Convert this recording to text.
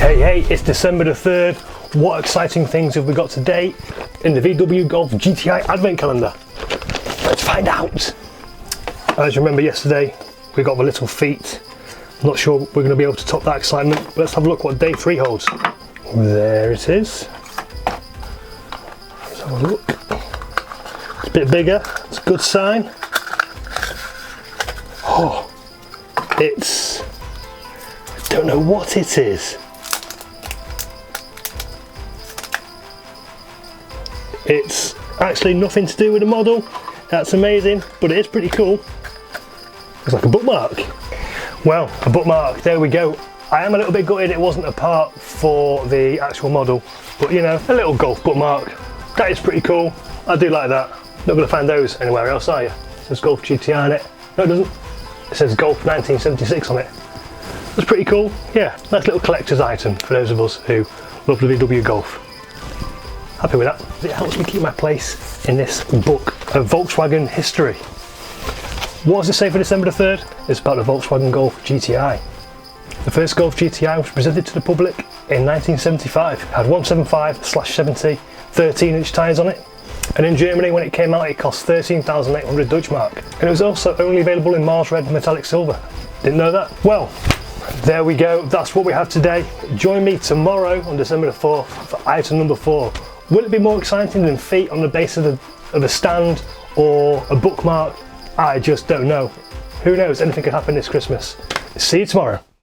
Hey, it's December the 3rd. What exciting things have we got today in the VW Golf GTI Advent Calendar? Let's find out. As you remember yesterday, we got the little feet. I'm not sure we're going to be able to top that excitement. But let's have a look what day 3 holds. There it is. Let's have a look. It's a bit bigger, it's a good sign. Oh, I don't know what it is. It's actually nothing to do with the model. That's amazing, but it is pretty cool. It's like a bookmark. Well, a bookmark, there we go. I am a little bit gutted it wasn't a part for the actual model, but you know, a little golf bookmark. That is pretty cool. I do like that. Not going to find those anywhere else, are you? It says Golf GTI on it. No, it doesn't. It says Golf 1976 on it. That's pretty cool. Yeah, nice little collector's item for those of us who love the VW Golf. Happy with that. It helps me keep my place in this book of Volkswagen history. What does it say for December the 3rd? It's about the Volkswagen Golf GTI. The first Golf GTI was presented to the public in 1975. It had 175/70 13-inch tyres on it. And in Germany, when it came out, it cost 13,800 Deutschmark. And it was also only available in Mars Red Metallic Silver. Didn't know that? Well, there we go. That's what we have today. Join me tomorrow on December the 4th for item number 4. Will it be more exciting than feet on the base of a stand or a bookmark? I just don't know. Who knows? Anything could happen this Christmas. See you tomorrow.